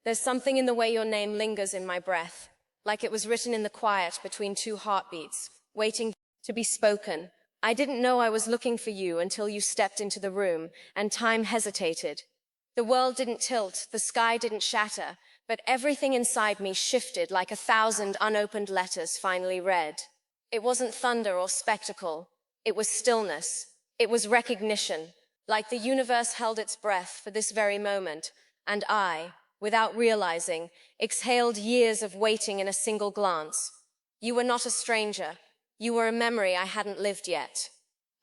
There's something in the way your name lingers in my breath, like it was written in the quiet between two heartbeats, waiting to be spoken. I didn't know I was looking for you until you stepped into the room, and time hesitated. The world didn't tilt, the sky didn't shatter, but everything inside me shifted like 1,000 unopened letters finally read. It wasn't thunder or spectacle. It was stillness. It was recognition, like the universe held its breath for this very moment, and I, without realizing, exhaled years of waiting in a single glance. You were not a stranger. You were a memory I hadn't lived yet.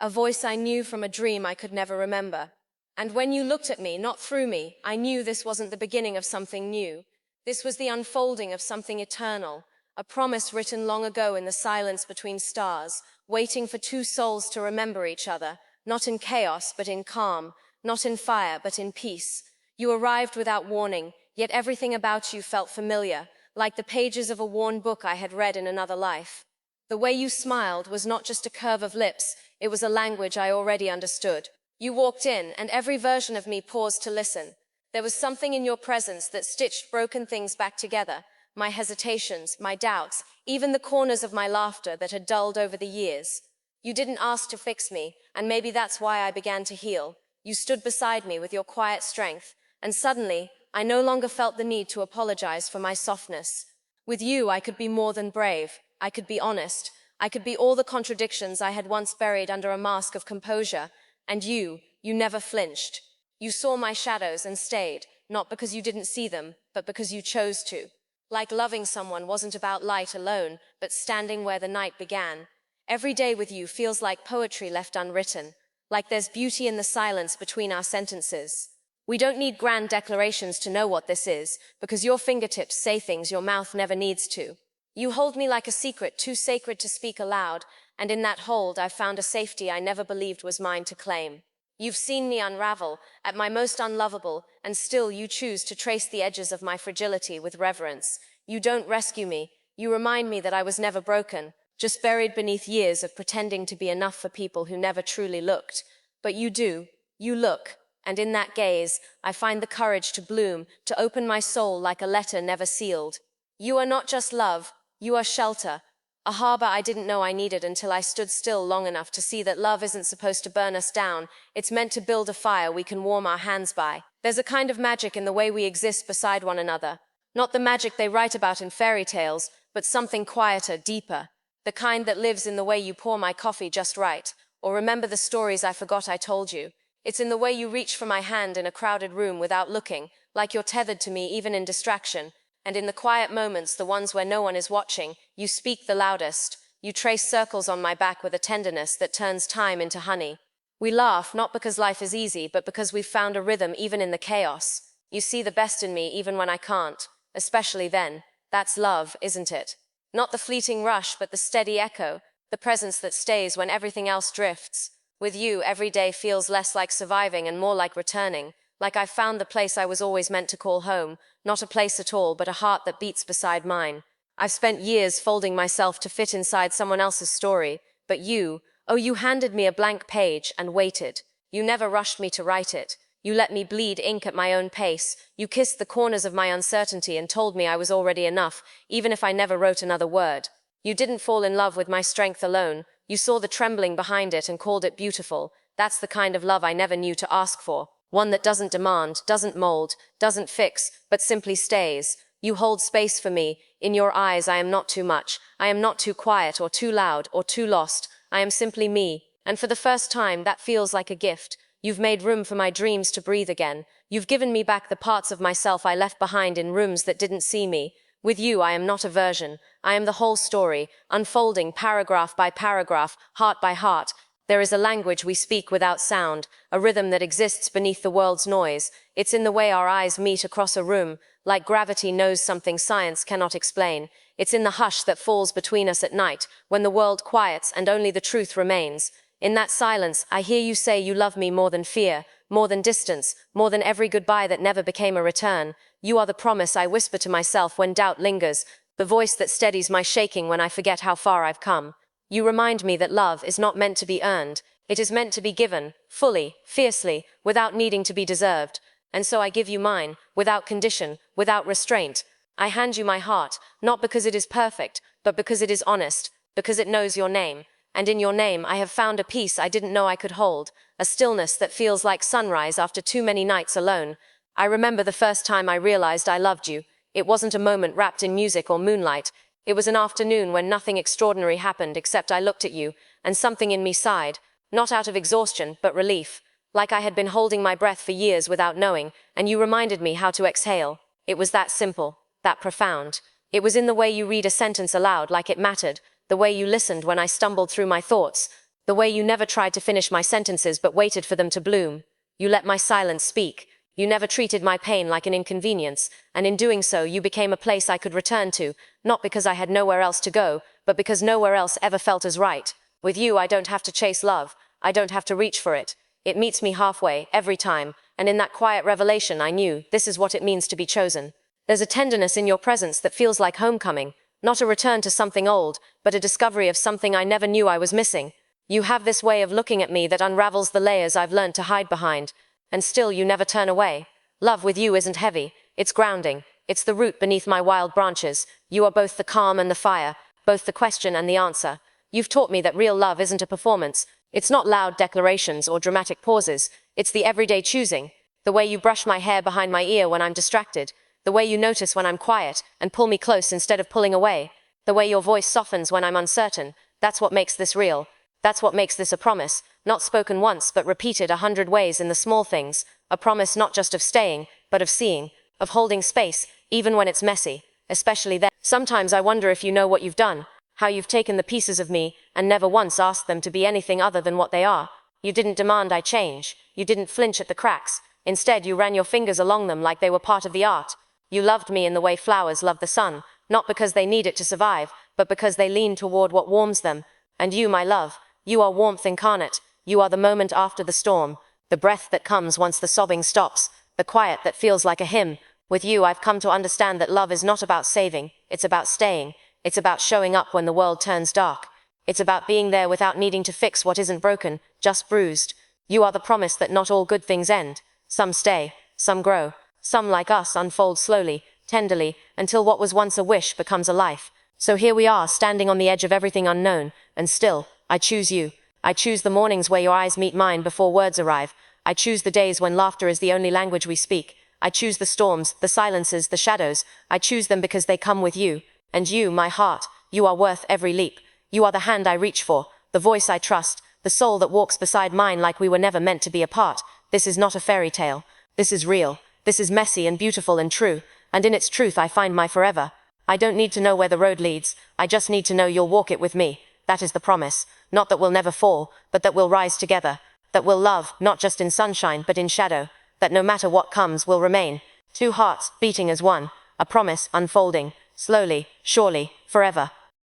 A voice I knew from a dream I could never remember. And when you looked at me, not through me, I knew this wasn't the beginning of something new. This was the unfolding of something eternal, a promise written long ago in the silence between stars, waiting for two souls to remember each other, not in chaos but in calm, not in fire but in peace. You arrived without warning, yet everything about you felt familiar, like the pages of a worn book I had read in another life. The way you smiled was not just a curve of lips, it was a language I already understood. You walked in, and every version of me paused to listen. There was something in your presence that stitched broken things back together, my hesitations, my doubts, even the corners of my laughter that had dulled over the years. You didn't ask to fix me, and maybe that's why I began to heal. You stood beside me with your quiet strength, and suddenly, I no longer felt the need to apologize for my softness. With you, I could be more than brave. I could be honest. I could be all the contradictions I had once buried under a mask of composure. And you never flinched. You saw my shadows and stayed, not because you didn't see them, but because you chose to. Like loving someone wasn't about light alone, but standing where the night began. Every day with you feels like poetry left unwritten, like there's beauty in the silence between our sentences. We don't need grand declarations to know what this is, because your fingertips say things your mouth never needs to. You hold me like a secret too sacred to speak aloud, and in that hold I've found a safety I never believed was mine to claim. You've seen me unravel, at my most unlovable, and still you choose to trace the edges of my fragility with reverence. You don't rescue me. You remind me that I was never broken, just buried beneath years of pretending to be enough for people who never truly looked. But you do. You look, and in that gaze, I find the courage to bloom, to open my soul like a letter never sealed. You are not just love. You are shelter, a harbor I didn't know I needed until I stood still long enough to see that love isn't supposed to burn us down. It's meant to build a fire we can warm our hands by. There's a kind of magic in the way we exist beside one another. Not the magic they write about in fairy tales, but something quieter, deeper. The kind that lives in the way you pour my coffee just right, or remember the stories I forgot I told you. It's in the way you reach for my hand in a crowded room without looking, like you're tethered to me even in distraction. And in the quiet moments, the ones where no one is watching, you speak the loudest. You trace circles on my back with a tenderness that turns time into honey. We laugh, not because life is easy, but because we've found a rhythm even in the chaos. You see the best in me even when I can't, especially then. That's love, isn't it? Not the fleeting rush, but the steady echo, the presence that stays when everything else drifts. With you, every day feels less like surviving and more like returning. Like I've found the place I was always meant to call home, not a place at all, but a heart that beats beside mine. I've spent years folding myself to fit inside someone else's story, but you handed me a blank page and waited. You never rushed me to write it. You let me bleed ink at my own pace. You kissed the corners of my uncertainty and told me I was already enough, even if I never wrote another word. You didn't fall in love with my strength alone. You saw the trembling behind it and called it beautiful. That's the kind of love I never knew to ask for. One that doesn't demand, doesn't mold, doesn't fix, but simply stays. You hold space for me. In your eyes, I am not too much. I am not too quiet or too loud or too lost. I am simply me. And for the first time, that feels like a gift. You've made room for my dreams to breathe again. You've given me back the parts of myself I left behind in rooms that didn't see me. With you, I am not a version. I am the whole story, unfolding paragraph by paragraph, heart by heart. There is a language we speak without sound, a rhythm that exists beneath the world's noise. It's in the way our eyes meet across a room, like gravity knows something science cannot explain. It's in the hush that falls between us at night, when the world quiets and only the truth remains. In that silence, I hear you say you love me more than fear, more than distance, more than every goodbye that never became a return. You are the promise I whisper to myself when doubt lingers, the voice that steadies my shaking when I forget how far I've come. You remind me that love is not meant to be earned. It is meant to be given, fully, fiercely, without needing to be deserved. And so I give you mine, without condition, without restraint. I hand you my heart, not because it is perfect, but because it is honest, because it knows your name. And in your name I have found a peace I didn't know I could hold, a stillness that feels like sunrise after too many nights alone. I remember the first time I realized I loved you. It wasn't a moment wrapped in music or moonlight. It was an afternoon when nothing extraordinary happened except I looked at you, and something in me sighed, not out of exhaustion, but relief, like I had been holding my breath for years without knowing, and you reminded me how to exhale. It was that simple, that profound. It was in the way you read a sentence aloud like it mattered, the way you listened when I stumbled through my thoughts, the way you never tried to finish my sentences but waited for them to bloom. You let my silence speak. You never treated my pain like an inconvenience, and in doing so you became a place I could return to, not because I had nowhere else to go, but because nowhere else ever felt as right. With you I don't have to chase love, I don't have to reach for it. It meets me halfway, every time, and in that quiet revelation I knew this is what it means to be chosen. There's a tenderness in your presence that feels like homecoming, not a return to something old, but a discovery of something I never knew I was missing. You have this way of looking at me that unravels the layers I've learned to hide behind, and still you never turn away. Love with you isn't heavy, it's grounding, it's the root beneath my wild branches. You are both the calm and the fire, both the question and the answer. You've taught me that real love isn't a performance. It's not loud declarations or dramatic pauses. It's the everyday choosing. The way you brush my hair behind my ear when I'm distracted. The way you notice when I'm quiet and pull me close instead of pulling away. The way your voice softens when I'm uncertain. That's what makes this real. That's what makes this a promise, not spoken once but repeated 100 ways in the small things. A promise not just of staying, but of seeing, of holding space, even when it's messy, especially then. Sometimes I wonder if you know what you've done, how you've taken the pieces of me and never once asked them to be anything other than what they are. You didn't demand I change. You didn't flinch at the cracks. Instead, you ran your fingers along them like they were part of the art. You loved me in the way flowers love the sun, not because they need it to survive, but because they lean toward what warms them. And you, my love, you are warmth incarnate. You are the moment after the storm, the breath that comes once the sobbing stops, the quiet that feels like a hymn. With you, I've come to understand that love is not about saving, it's about staying. It's about showing up when the world turns dark. It's about being there without needing to fix what isn't broken, just bruised. You are the promise that not all good things end. Some stay, some grow. Some, like us, unfold slowly, tenderly, until what was once a wish becomes a life. So here we are, standing on the edge of everything unknown, and still, I choose you. I choose the mornings where your eyes meet mine before words arrive. I choose the days when laughter is the only language we speak. I choose the storms, the silences, the shadows. I choose them because they come with you. And you, my heart, you are worth every leap. You are the hand I reach for, the voice I trust, the soul that walks beside mine like we were never meant to be apart. This is not a fairy tale. This is real. This is messy and beautiful and true. And in its truth I find my forever. I don't need to know where the road leads. I just need to know you'll walk it with me. That is the promise. Not that we'll never fall, but that we'll rise together. That we'll love, not just in sunshine, but in shadow. That no matter what comes, we'll remain. Two hearts, beating as one. A promise, unfolding. Slowly, surely, forever.